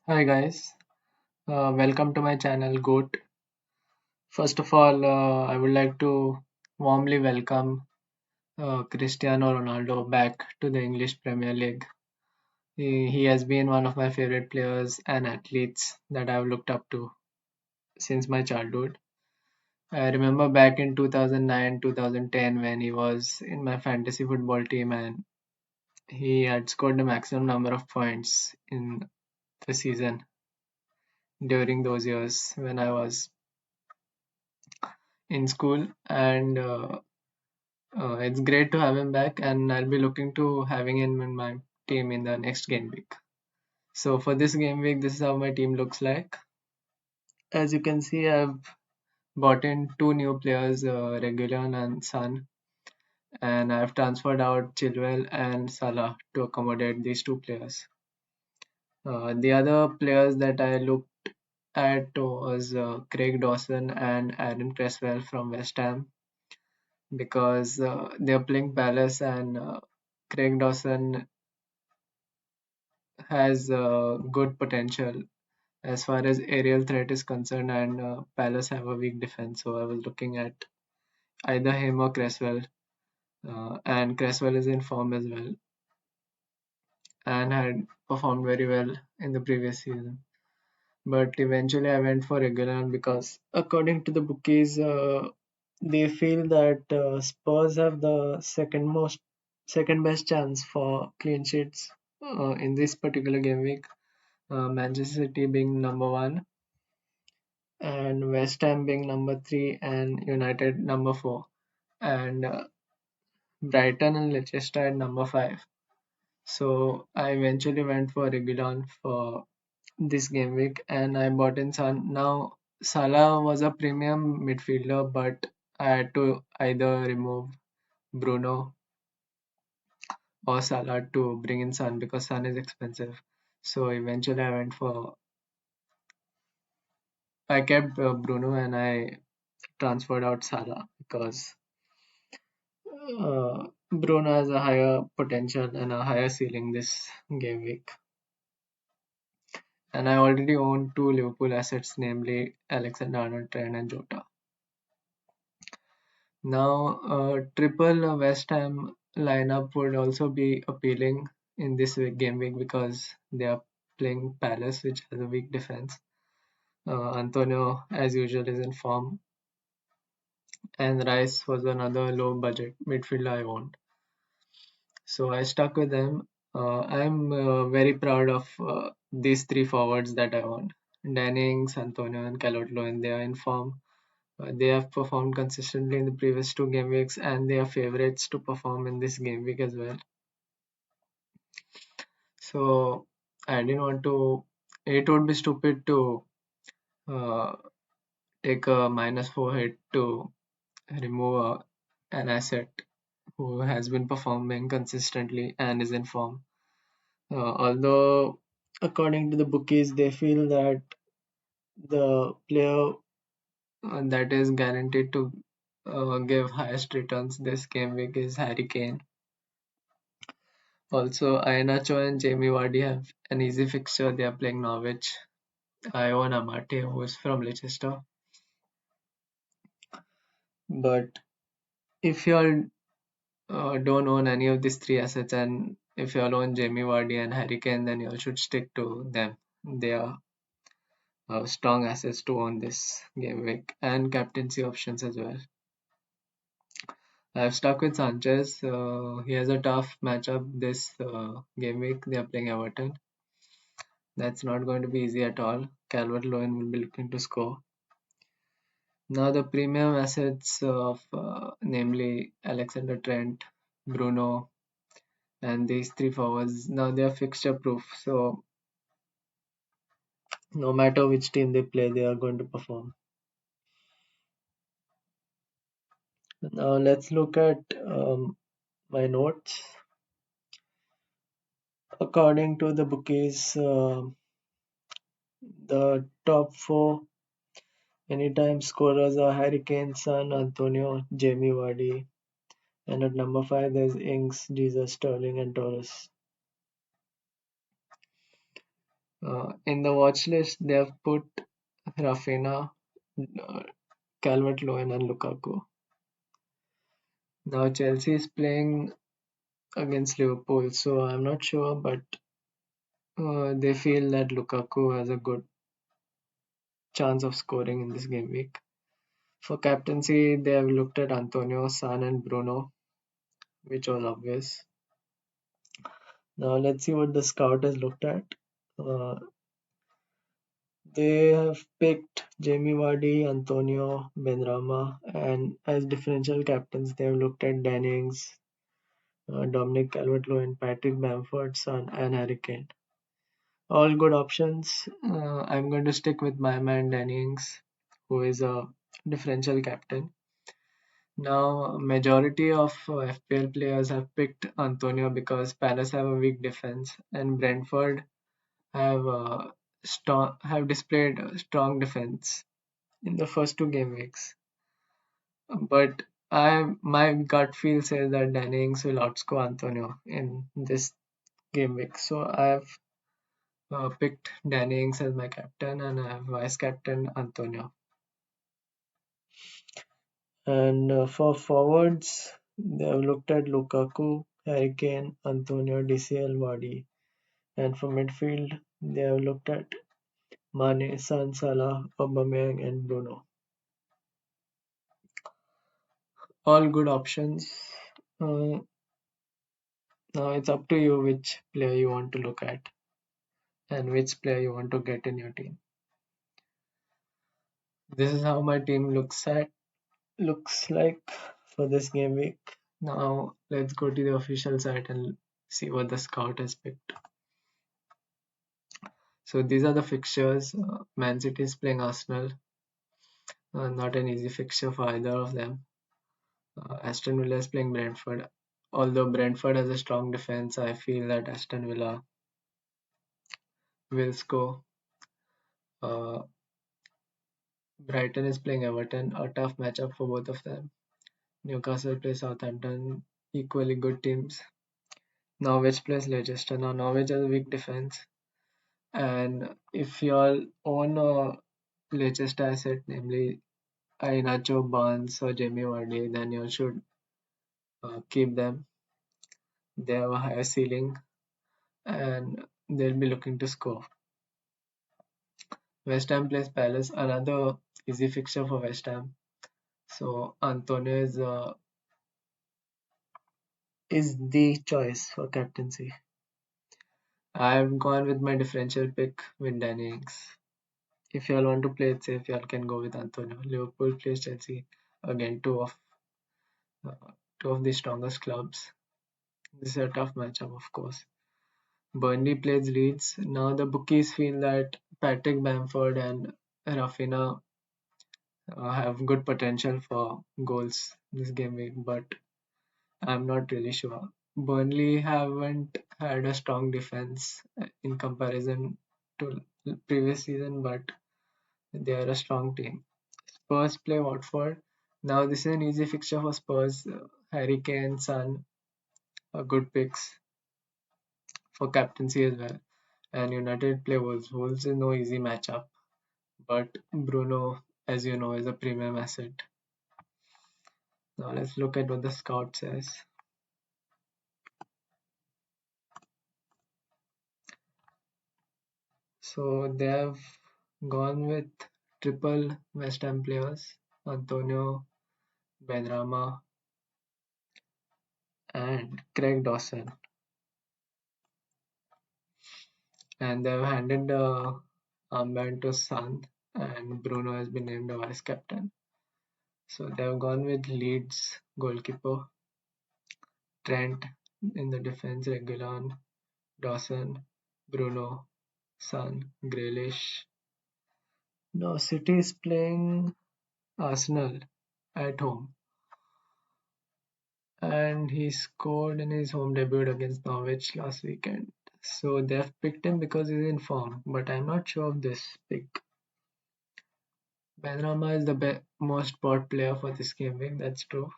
Hi guys, welcome to my channel GOAT. First of all, I would like to warmly welcome Cristiano Ronaldo back to the English Premier League. He has been one of my favorite players and athletes that I've looked up to since my childhood. I remember back in 2009 2010 when he was in my fantasy football team and he had scored the maximum number of points in the season during those years when I was in school and it's great to have him back, and I'll be looking to having him in my team in the next game week. So for this game week, this is how my team looks like. As you can see, I've bought in two new players, Regulon and Sun, and I've transferred out Chilwell and Salah to accommodate these two players. The other players that I looked at was Craig Dawson and Aaron Cresswell from West Ham because they're playing Palace and Craig Dawson has good potential as far as aerial threat is concerned, and Palace have a weak defense. So I was looking at either him or Cresswell, and Cresswell is in form as well and had performed very well in the previous season. But eventually, I went for Regulon because, according to the bookies, they feel that Spurs have the second best chance for clean sheets in this particular game week. Manchester City being number one, and West Ham being number three, and United number four, and Brighton and Leicester at number five. So I eventually went for Regulon for this game week, and I bought in Son. Now Salah was a premium midfielder, but I had to either remove Bruno or Salah to bring in Son because Son is expensive. So eventually I kept Bruno and I transferred out Salah because Bruno has a higher potential and a higher ceiling this game week. And I already own two Liverpool assets, namely Alexander-Arnold, Trent, and Jota. Now, triple West Ham lineup would also be appealing in this game week because they are playing Palace, which has a weak defense. Antonio, as usual, is in form, and Rice was another low budget midfielder I owned. So I stuck with them. I'm very proud of these three forwards that I own. Dennings, Antonio, and Calvert-Lewin. They are in form. They have performed consistently in the previous two game weeks, and they are favorites to perform in this game week as well. So I didn't want to. It would be stupid to uh, take a -4 hit to remove an asset who has been performing consistently and is in form. Although, according to the bookies, they feel that the player that is guaranteed to give highest returns this game week is Harry Kane. Also, Iheanacho and Jamie Vardy have an easy fixture. They are playing Norwich. I own Amate, who is from Leicester. But if you all don't own any of these three assets, and if you all own Jamie Vardy and Harry Kane, then you all should stick to them. They are strong assets to own this game week and captaincy options as well. I've stuck with Sanchez. He has a tough matchup this game week. They are playing Everton. That's not going to be easy at all. Calvert-Lewin will be looking to score. Now the premium assets of namely Alexander Trent, Bruno, and these three forwards. Now they are fixture proof. So no matter which team they play, they are going to perform. Now let's look at my notes. According to the bookies, the top four anytime scorers are Harry Kane, Son, Antonio, Jamie Vardy, and at number five there's Ings, Jesus, Sterling, and Torres. In the watch list, they have put Rafinha, uh, Calvert-Lewin, and Lukaku. Now Chelsea is playing against Liverpool, so I'm not sure, but they feel that Lukaku has a good chance of scoring in this game week. For captaincy, they have looked at Antonio, San, and Bruno, which was obvious. Now let's see what the scout has looked at. Uh, they have picked Jamie Vardy, Antonio, Benrahma, and as differential captains, they have looked at Dennings, Dominic Calvert-Lewin, Patrick Bamford, Son, and Harry Kane. All good options. I'm going to stick with my man Dennings, who is a differential captain. Now, majority of FPL players have picked Antonio because Palace have a weak defense and Brentford have have displayed a strong defense in the first two game weeks. But my gut feel says that Dennings will outscore Antonio in this game week. So I have picked Dennings as my captain and I have vice captain Antonio. And for forwards, they have looked at Lukaku, Harry Kane, Antonio, DCL, Vardy. And for midfield, they have looked at Mane, San, Salah, Aubameyang, and Bruno. All good options. Uh, Now it's up to you which player you want to look at and which player you want to get in your team. This is how my team looks like for this game week. Now let's go to the official site and see what the scout has picked. So these are the fixtures. Man City is playing Arsenal. Not an easy fixture for either of them. Aston Villa is playing Brentford. Although Brentford has a strong defense, I feel that Aston Villa will score. Uh, Brighton is playing Everton, a tough matchup for both of them. Newcastle plays Southampton, equally good teams. Norwich plays Leicester. Now Norwich has a weak defense, and if you all own a Leicester asset, namely Iheanacho, Barnes, or Jamie Vardy, then you should keep them. They have a higher ceiling, and they'll be looking to score. West Ham plays Palace, another easy fixture for West Ham. So Antonio is the choice for captaincy. I've gone with my differential pick with Danny Ings. If you all want to play it safe, you all can go with Antonio. Liverpool plays Chelsea. Again, uh, two of the strongest clubs. This is a tough matchup, of course. Burnley plays Leeds. Now the bookies feel that Patrick Bamford and Rafinha have good potential for goals this game week, but I'm not really sure. Burnley haven't had a strong defense in comparison to previous season, but they are a strong team. Spurs play Watford. Now this is an easy fixture for Spurs. Harry Kane, Son are good picks for captaincy as well. And United play Wolves. Wolves is no easy matchup, but Bruno, as you know, is a premium asset. Now let's look at what the scout says. So they have gone with triple West Ham players: Antonio, Benrahma, and Craig Dawson. And they've handed the armband to Son, and Bruno has been named a vice captain. So they've gone with Leeds goalkeeper Trent in the defense, Reguilon, Dawson, Bruno, Son, Grealish. Now City is playing Arsenal at home, and he scored in his home debut against Norwich last weekend. So they've picked him because he's in form, but I'm not sure of this pick. Benrahma is the most bought player for this game week, that's true.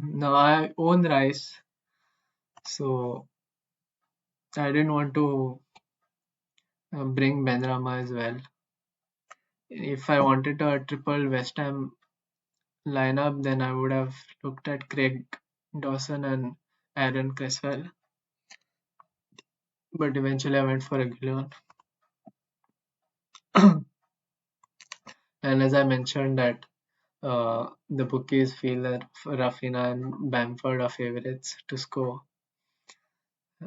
Now I own Rice, so I didn't want to bring Benrahma as well. If I wanted a triple West Ham lineup, then I would have looked at Craig Dawson and Aaron Cresswell. But eventually I went for Regulon. And as I mentioned that the bookies feel that Rafinha and Bamford are favorites to score,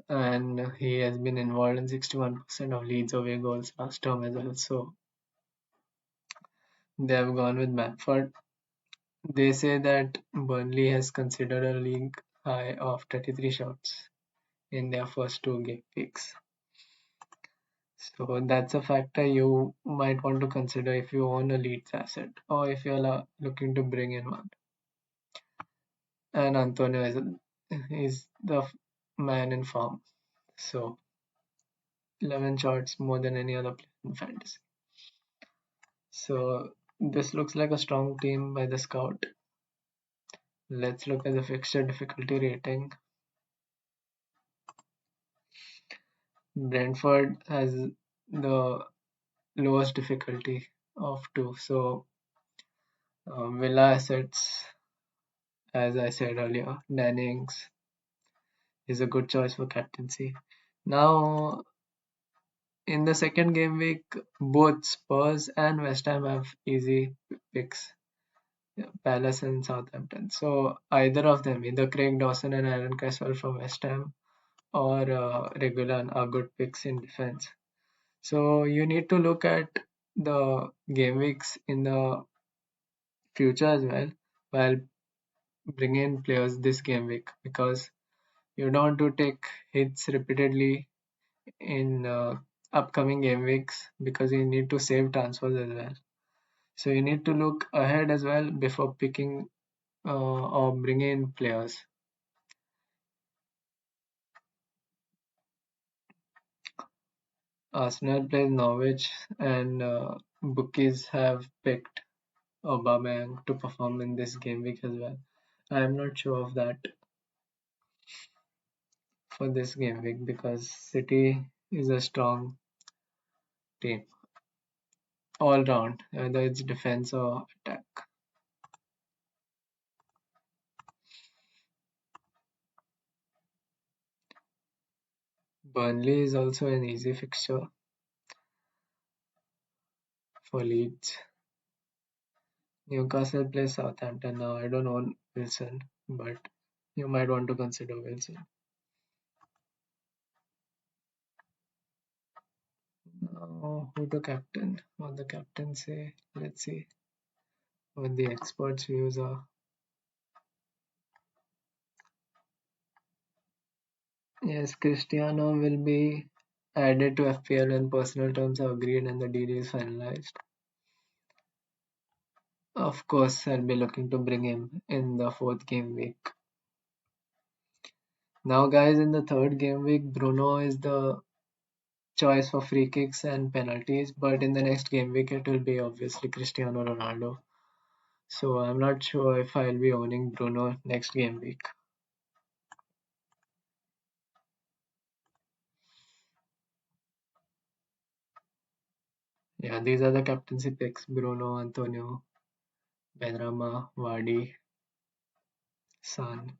and he has been involved in 61% of Leeds away goals last term as well. So they have gone with Bamford. They say that Burnley has considered a league high of 33 shots in their first two game weeks. So that's a factor you might want to consider if you own a Leeds asset or if you're looking to bring in one. And Antonio is the man in form. So 11 shots more than any other player in fantasy. So this looks like a strong team by the scout. Let's look at the fixture difficulty rating. Brentford has the lowest difficulty of two. So Villa assets, as I said earlier, Dannings is a good choice for captaincy. Now, in the second game week, both Spurs and West Ham have easy picks. Yeah, Palace and Southampton. So either of them, either Craig Dawson and Aaron Cresswell from West Ham or Regulan are good picks in defense. So you need to look at the game weeks in the future as well while bringing in players this game week because you don't want to take hits repeatedly in upcoming game weeks because you need to save transfers as well. So you need to look ahead as well before picking or bringing in players. Arsenal plays Norwich and bookies have picked Aubameyang to perform in this game week as well. I am not sure of that for this game week because City is a strong team all round, whether it's defense or attack. Burnley is also an easy fixture for Leeds. Newcastle plays Southampton now. I don't own Wilson, but you might want to consider Wilson. Now, who to captain? What the captain say? Let's see what the experts' views are. Yes, Cristiano will be added to FPL when personal terms are agreed and the deal is finalized. Of course, I'll be looking to bring him in the fourth game week. Now, guys, in the third game week, Bruno is the choice for free kicks and penalties, but in the next game week, it will be obviously Cristiano Ronaldo. So I'm not sure if I'll be owning Bruno next game week. Yeah, these are the captaincy picks: Bruno, Antonio, Benrahma, Vardy, Son,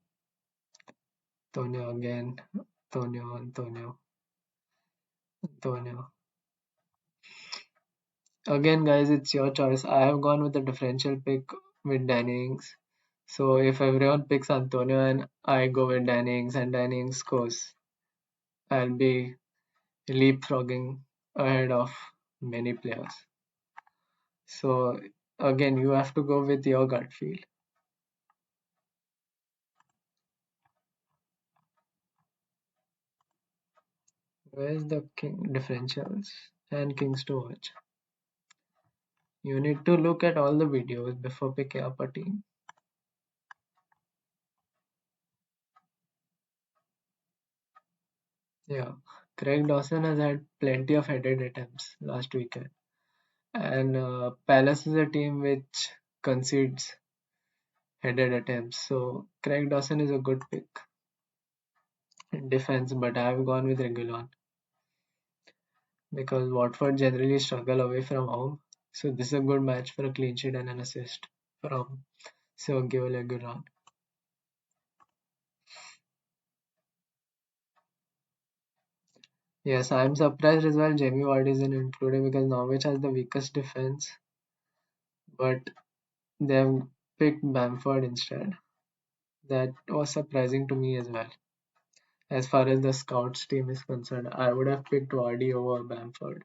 Antonio again, Antonio. Again, guys, it's your choice. I have gone with a differential pick with Dannings. So if everyone picks Antonio and I go with Dannings and Dannings scores, I'll be leapfrogging ahead of many players. So again, you have to go with your gut feel. Where's the king differentials and kings to watch? You need to look at all the videos before picking up a team. Yeah, Craig Dawson has had plenty of headed attempts last weekend, and Palace is a team which concedes headed attempts. So Craig Dawson is a good pick. defense, but I have gone with Regulon because Watford generally struggle away from home. So this is a good match for a clean sheet and an assist from Sergio Leguizamo. Yes, I'm surprised as well Jamie Vardy isn't included because Norwich has the weakest defense, but they've picked Bamford instead. That was surprising to me as well. As far as the scouts team is concerned, I would have picked Vardy over Bamford.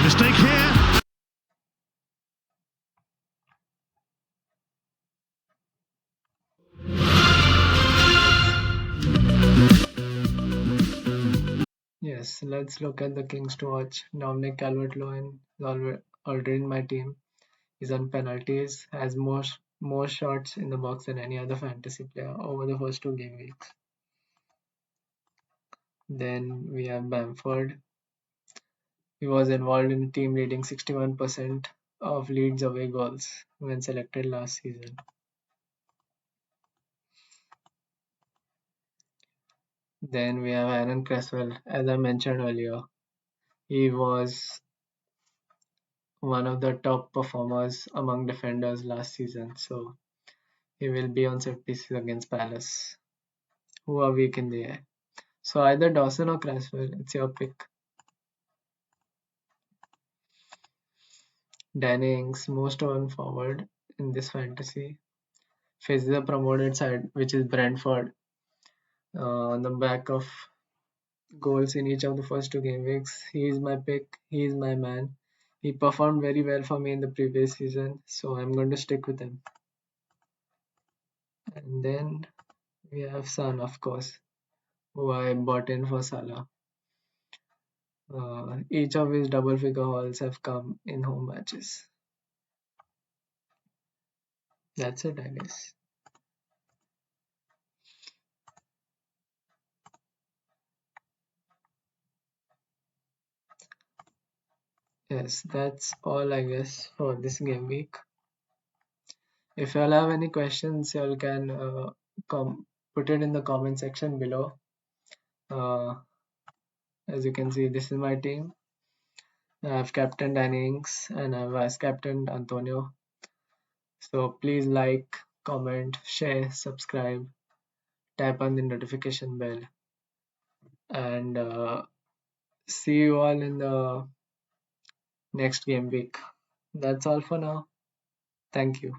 Mistake here. Yes, let's look at the Kings to watch. Dominic Calvert-Lewin is already in my team. He's on penalties, has more shots in the box than any other fantasy player over the first two game weeks. Then we have Bamford. He was involved in a team leading 61% of Leeds away goals when selected last season. Then we have Aaron Cresswell. As I mentioned earlier, he was one of the top performers among defenders last season, so he will be on set pieces against Palace, who are weak in the air. So either Dawson or Cresswell, it's your pick. Danny Ings, most on forward in this fantasy, faces the promoted side, which is Brentford, on the back of goals in each of the first two game weeks. He is my pick. He is my man. He performed very well for me in the previous season, so I'm going to stick with him. And then we have Son, of course, who I bought in for Salah. Each of his double figure hauls have come in home matches. That's it, I guess. Yes, that's all, I guess, for this game week. If you all have any questions, you all can put it in the comment section below. Uh, as you can see, this is my team. I have captain Danny Ings and I have vice captain Antonio. So please like, comment, share, subscribe, tap on the notification bell, and see you all in the next game week. That's all for now. Thank you.